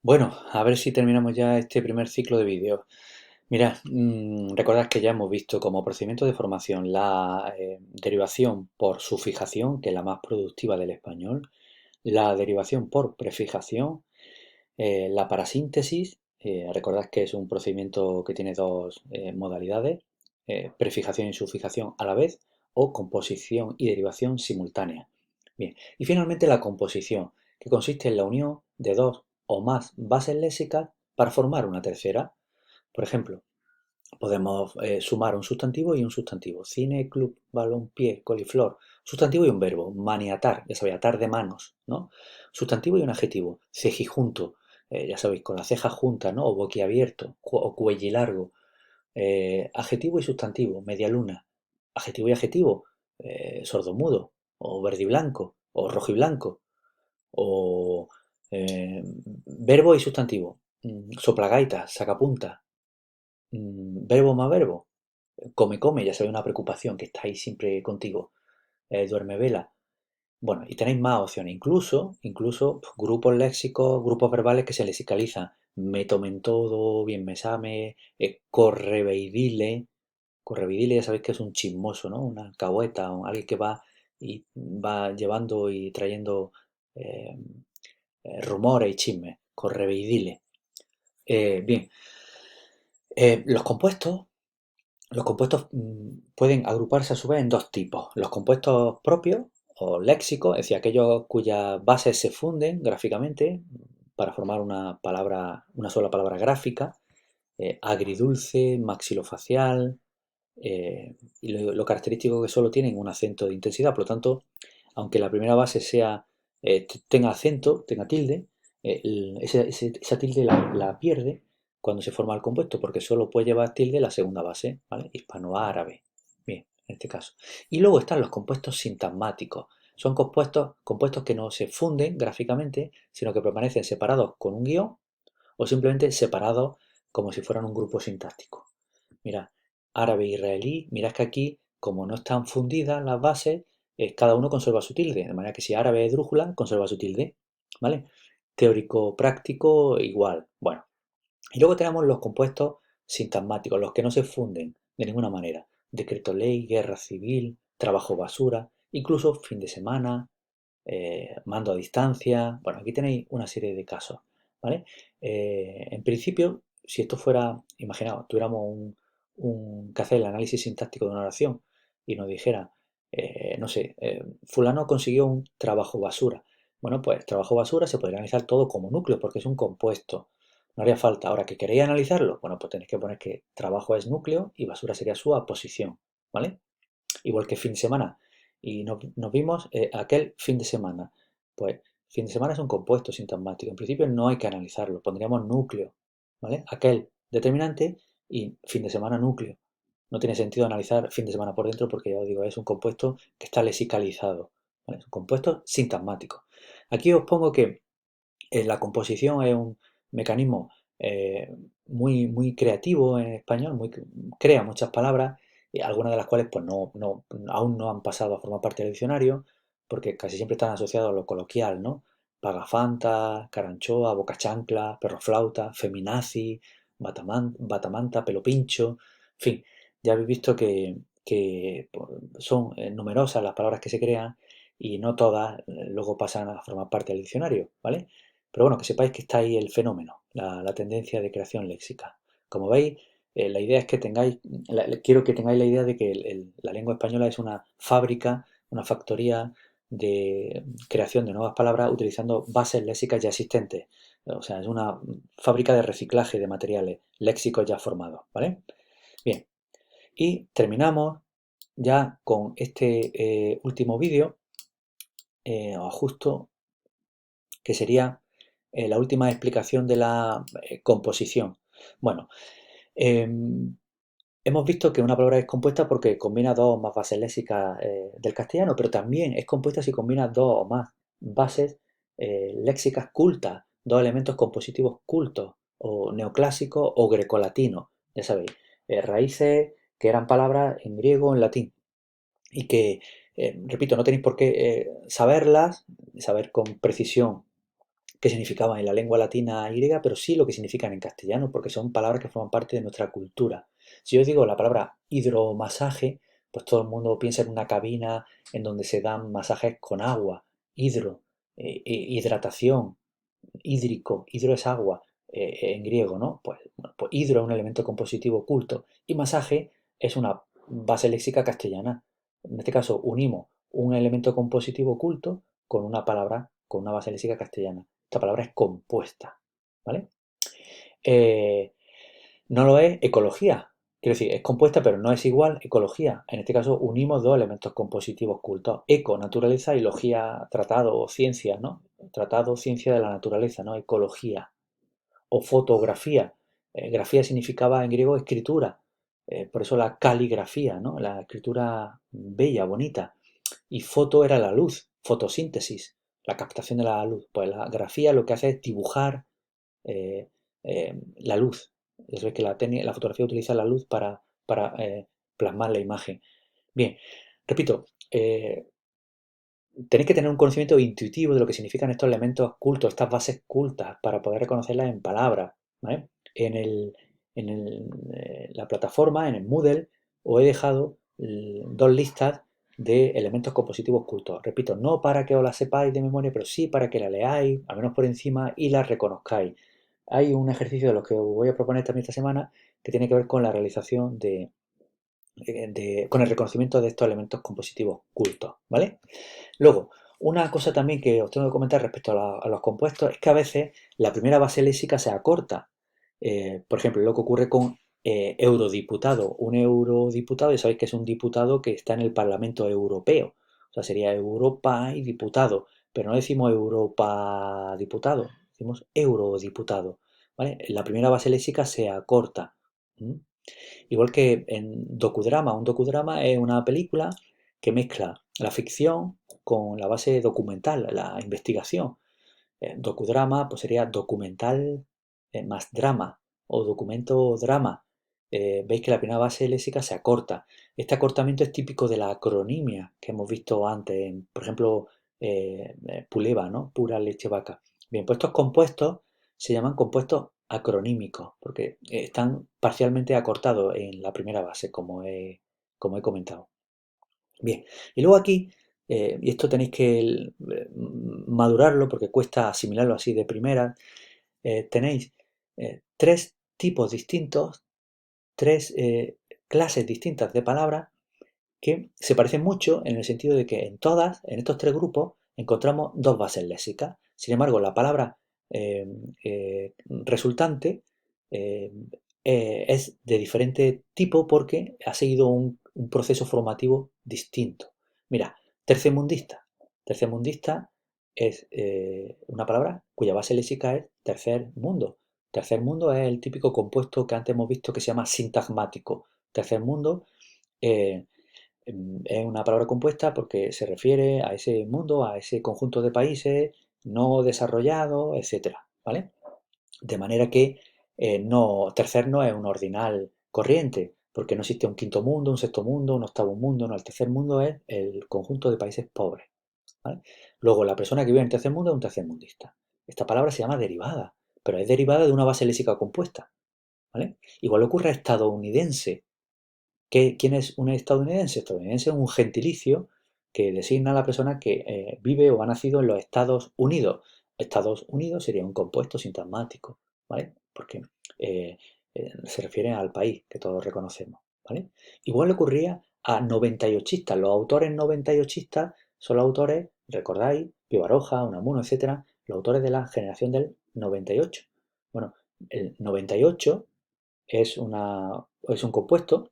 Bueno, a ver si terminamos ya este primer ciclo de vídeos. Mirad, recordad que ya hemos visto como procedimiento de formación la derivación por sufijación, que es la más productiva del español, la derivación por prefijación, la parasíntesis, recordad que es un procedimiento que tiene dos modalidades, prefijación y sufijación a la vez, o composición y derivación simultánea. Bien, y finalmente la composición, que consiste en la unión de dos o más bases léxicas para formar una tercera. Por ejemplo, podemos sumar un sustantivo y un sustantivo. Cine, club, balompié, coliflor. Sustantivo y un verbo. Maniatar, ya sabéis, atar de manos, ¿no? Sustantivo y un adjetivo. Cejijunto, ya sabéis, con las cejas juntas, ¿no? O boquiabierto, o cuellilargo. Adjetivo y sustantivo. Media luna. Adjetivo y adjetivo. Sordomudo, o verde y blanco, o rojo y blanco. O verbo y sustantivo. Soplagaita, sacapunta. Verbo más verbo. Come, come, ya sabéis, una preocupación que está ahí siempre contigo. Duerme, vela. Bueno, y tenéis más opciones. Incluso grupos léxicos, grupos verbales que se lexicalizan. Me tomen todo, bien me same, correveidile. Correveidile ya sabéis que es un chismoso, ¿no? Una alcahueta, o alguien que va y va llevando y trayendo eh, rumores y chismes. Correveidile. Bien, los compuestos Los compuestos pueden agruparse a su vez en dos tipos. Los compuestos propios o léxicos, es decir, aquellos cuyas bases se funden gráficamente para formar una palabra, una sola palabra gráfica, agridulce, maxilofacial, y lo característico que solo tienen un acento de intensidad. Por lo tanto, aunque la primera base tenga acento, tenga tilde, esa tilde la pierde cuando se forma el compuesto, porque solo puede llevar tilde la segunda base, ¿vale? Hispanoárabe. Bien, en este caso. Y luego están los compuestos sintagmáticos. Son compuestos que no se funden gráficamente, sino que permanecen separados con un guión o simplemente separados como si fueran un grupo sintáctico. Mira, árabe e israelí, mirad que aquí, como no están fundidas las bases, cada uno conserva su tilde, de manera que si árabe es drújula, conserva su tilde, ¿vale? Teórico práctico igual. Bueno, y luego tenemos los compuestos sintagmáticos, los que no se funden de ninguna manera. Decreto ley, guerra civil, trabajo basura, incluso fin de semana, mando a distancia. Bueno, aquí tenéis una serie de casos, ¿vale? En principio, si esto fuera, imaginaos, tuviéramos que hacer el análisis sintáctico de una oración y nos dijera, no sé, fulano consiguió un trabajo basura. Bueno, pues trabajo basura se podría analizar todo como núcleo porque es un compuesto. No haría falta. Ahora que queréis analizarlo, bueno, pues tenéis que poner que trabajo es núcleo y basura sería su aposición, ¿vale? Igual que fin de semana. Y nos vimos aquel fin de semana. Pues fin de semana es un compuesto sintagmático. En principio no hay que analizarlo. Pondríamos núcleo, ¿vale? Aquel determinante y fin de semana núcleo. No tiene sentido analizar fin de semana por dentro porque ya os digo, es un compuesto que está lexicalizado, ¿vale? Es un compuesto sintagmático. Aquí os pongo que la composición es un mecanismo muy creativo en español, crea muchas palabras, y algunas de las cuales pues aún no han pasado a formar parte del diccionario, porque casi siempre están asociados a lo coloquial, ¿no? Pagafanta, caranchoa, bocachancla, perroflauta, feminazi, batamanta, pelo pincho, en fin, ya habéis visto que pues, son numerosas las palabras que se crean y no todas luego pasan a formar parte del diccionario, ¿vale? Pero bueno, que sepáis que está ahí el fenómeno, la tendencia de creación léxica. Como veis, la idea es que quiero que tengáis la idea de que la lengua española es una fábrica, una factoría de creación de nuevas palabras utilizando bases léxicas ya existentes. O sea, es una fábrica de reciclaje de materiales léxicos ya formados, ¿vale? Bien, y terminamos ya con este último vídeo, o justo, que sería la última explicación de la composición. Bueno, em, hemos visto que una palabra es compuesta porque combina dos o más bases léxicas del castellano, pero también es compuesta si combina dos o más bases léxicas cultas, dos elementos compositivos cultos, o neoclásicos o grecolatinos, ya sabéis, raíces que eran palabras en griego o en latín y que, repito, no tenéis por qué saberlas, saber con precisión que significaban en la lengua latina y griega, pero sí lo que significan en castellano, porque son palabras que forman parte de nuestra cultura. Si yo digo la palabra hidromasaje, pues todo el mundo piensa en una cabina en donde se dan masajes con agua, hidro, hidratación, hídrico, hidro es agua en griego, ¿no? Pues, bueno, pues hidro es un elemento compositivo oculto y masaje es una base léxica castellana. En este caso unimos un elemento compositivo oculto con una palabra, con una base léxica castellana. Esta palabra es compuesta, ¿vale? Eh, no lo es ecología. Quiero decir, es compuesta, pero no es igual ecología. En este caso, unimos dos elementos compositivos cultos. Eco, naturaleza, y logía, tratado o ciencia, ¿no? Tratado, ciencia de la naturaleza, ¿no? Ecología. O fotografía. Grafía significaba en griego escritura. Por eso la caligrafía, ¿no? La escritura bella, bonita. Y foto era la luz, fotosíntesis, la captación de la luz. Pues la grafía lo que hace es dibujar eh, la luz. Es ver que la fotografía utiliza la luz para plasmar la imagen. Bien, repito, tenéis que tener un conocimiento intuitivo de lo que significan estos elementos cultos, estas bases cultas, para poder reconocerlas en palabras. ¿Vale? La plataforma, en el Moodle, os he dejado dos listas de elementos compositivos cultos. Repito, no para que os las sepáis de memoria, pero sí para que la leáis, al menos por encima, y las reconozcáis. Hay un ejercicio de los que os voy a proponer también esta semana que tiene que ver con la realización con el reconocimiento de estos elementos compositivos cultos, ¿vale? Luego, una cosa también que os tengo que comentar respecto a los compuestos es que a veces la primera base léxica se acorta. Por ejemplo, lo que ocurre con eurodiputado. Un eurodiputado, ya sabéis que es un diputado que está en el Parlamento Europeo. O sea, sería Europa y diputado. Pero no decimos Europa diputado, decimos eurodiputado. ¿Vale? La primera base léxica se acorta. ¿Mm? Igual que en docudrama. Un docudrama es una película que mezcla la ficción con la base documental, la investigación. Docudrama pues sería documental más drama o documento drama. Veis que la primera base léxica se acorta. Este acortamiento es típico de la acronimia que hemos visto antes, por ejemplo, puleva, ¿no? Pura leche vaca. Bien, pues estos compuestos se llaman compuestos acronímicos porque están parcialmente acortados en la primera base, como he comentado. Bien, y luego aquí, y esto tenéis que madurarlo porque cuesta asimilarlo así de primera, tenéis tres tipos distintos, tres clases distintas de palabras que se parecen mucho en el sentido de que en todas, en estos tres grupos, encontramos dos bases léxicas. Sin embargo, la palabra resultante eh, es de diferente tipo porque ha seguido un proceso formativo distinto. Mira, tercermundista. Tercermundista es una palabra cuya base léxica es tercer mundo. Tercer mundo es el típico compuesto que antes hemos visto que se llama sintagmático. Tercer mundo eh, es una palabra compuesta porque se refiere a ese mundo, a ese conjunto de países no desarrollados, etcétera, ¿vale? De manera que tercer no es un ordinal corriente, porque no existe un quinto mundo, un sexto mundo, un octavo mundo, no, el tercer mundo es el conjunto de países pobres, ¿vale? Luego, la persona que vive en el tercer mundo es un tercermundista. Esta palabra se llama derivada, pero es derivada de una base léxica compuesta, ¿vale? Igual ocurre a estadounidense. ¿Quién es un estadounidense? Estadounidense es un gentilicio que designa a la persona que vive o ha nacido en los Estados Unidos. Estados Unidos sería un compuesto sintagmático, ¿vale? Porque se refiere al país que todos reconocemos, ¿vale? Igual le ocurría a 98istas. Los autores 98istas son los autores, recordáis, Pío Baroja, Unamuno, etcétera, los autores de la generación del 98. Bueno, el 98 es un compuesto,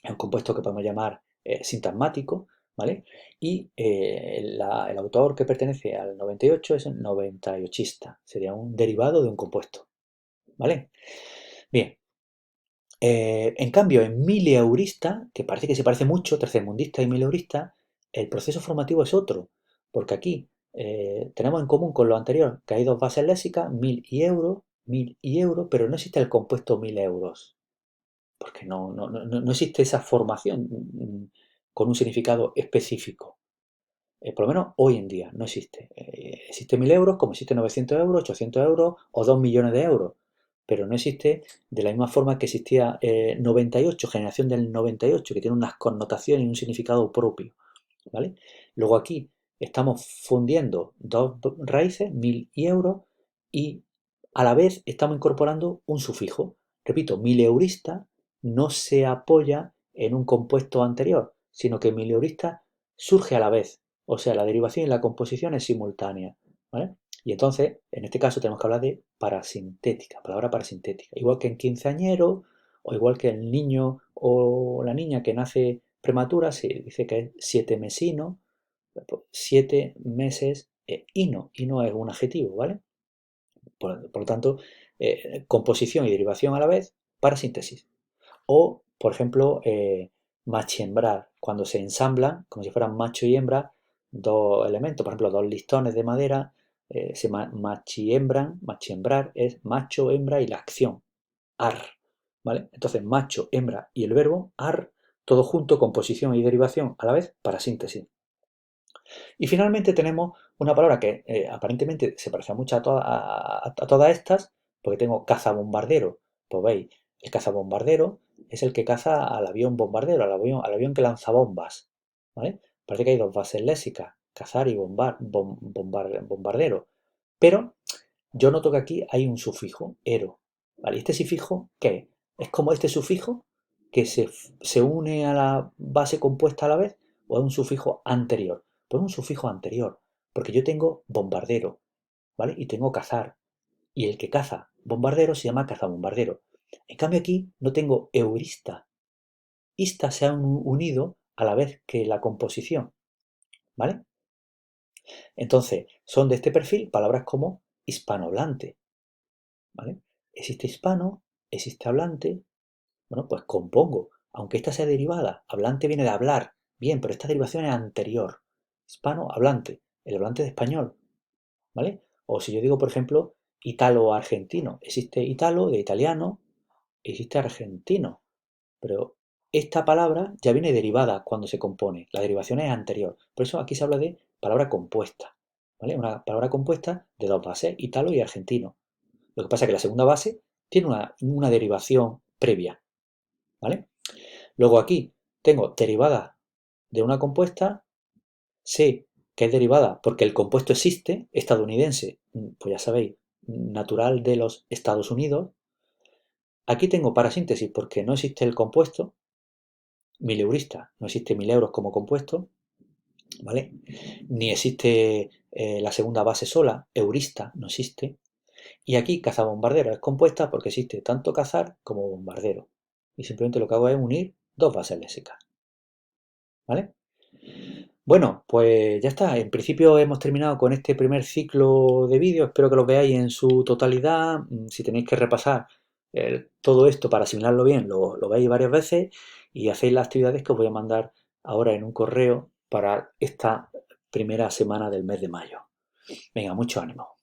es un compuesto que podemos llamar sintagmático, ¿vale? Y el autor que pertenece al 98 es el 98ista, sería un derivado de un compuesto, ¿vale? Bien, en cambio en mileurista, que parece que se parece mucho, tercermundista y mileurista, el proceso formativo es otro, porque aquí tenemos en común con lo anterior que hay dos bases léxicas, mil y euro, pero no existe el compuesto 1000 euros porque no existe esa formación con un significado específico. Por lo menos hoy en día no existe. Existe 1.000 euros, como existe 900 euros, 800 euros o 2 millones de euros. Pero no existe de la misma forma que existía 98, generación del 98, que tiene unas connotaciones y un significado propio. ¿Vale? Luego aquí estamos fundiendo dos raíces, 1.000 y euros, y a la vez estamos incorporando un sufijo. Repito, mileurista no se apoya en un compuesto anterior, sino que mileurista surge a la vez. O sea, la derivación y la composición es simultánea. ¿Vale? Y entonces, en este caso, tenemos que hablar de parasintética, palabra parasintética. Igual que en quinceañero, o igual que el niño o la niña que nace prematura, se dice que es siete mesino, 7 meses hino. Hino es un adjetivo, ¿vale? Por lo tanto, composición y derivación a la vez para síntesis. O, por ejemplo, machiembrar, cuando se ensamblan, como si fueran macho y hembra, dos elementos, por ejemplo, dos listones de madera, se machiembran, machiembrar es macho, hembra y la acción, ar, ¿vale? Entonces, macho, hembra y el verbo ar, todo junto, composición y derivación a la vez para síntesis. Y finalmente tenemos una palabra que aparentemente se parece mucho a todas estas, porque tengo cazabombardero. Pues veis, el cazabombardero es el que caza al avión bombardero, al avión que lanza bombas. ¿Vale? Parece que hay dos bases léxicas, cazar y bombardero. Pero yo noto que aquí hay un sufijo, ero. ¿Vale? ¿Y este sufijo qué es? ¿Es como este sufijo que se une a la base compuesta a la vez? ¿O es un sufijo anterior? Pues un sufijo anterior, porque yo tengo bombardero, ¿vale? Y tengo cazar. Y el que caza bombardero se llama cazabombardero. En cambio aquí no tengo eurista. Ista se han unido a la vez que la composición, ¿vale? Entonces, son de este perfil palabras como hispanohablante, ¿vale? Existe hispano, existe hablante, bueno, pues compongo, aunque esta sea derivada, hablante viene de hablar, bien, pero esta derivación es anterior. Hispano, hablante, el hablante de español, ¿vale? O si yo digo, por ejemplo, italo-argentino, existe italo de italiano, existe argentino, pero esta palabra ya viene derivada cuando se compone, la derivación es anterior. Por eso aquí se habla de palabra compuesta, ¿vale? Una palabra compuesta de dos bases, italo y argentino. Lo que pasa es que la segunda base tiene una derivación previa, ¿vale? Luego aquí tengo derivada de una compuesta, sé que es derivada porque el compuesto existe, estadounidense, pues ya sabéis, natural de los Estados Unidos. Aquí tengo parasíntesis porque no existe el compuesto, mileurista, no existe 1.000 euros como compuesto, ¿vale? Ni existe la segunda base sola, eurista, no existe. Y aquí cazabombardero es compuesta porque existe tanto cazar como bombardero. Y simplemente lo que hago es unir dos bases léxicas, ¿vale? Bueno, pues ya está. En principio hemos terminado con este primer ciclo de vídeos. Espero que lo veáis en su totalidad. Si tenéis que repasar todo esto para asimilarlo bien, lo veis varias veces y hacéis las actividades que os voy a mandar ahora en un correo para esta primera semana del mes de mayo. Venga, mucho ánimo.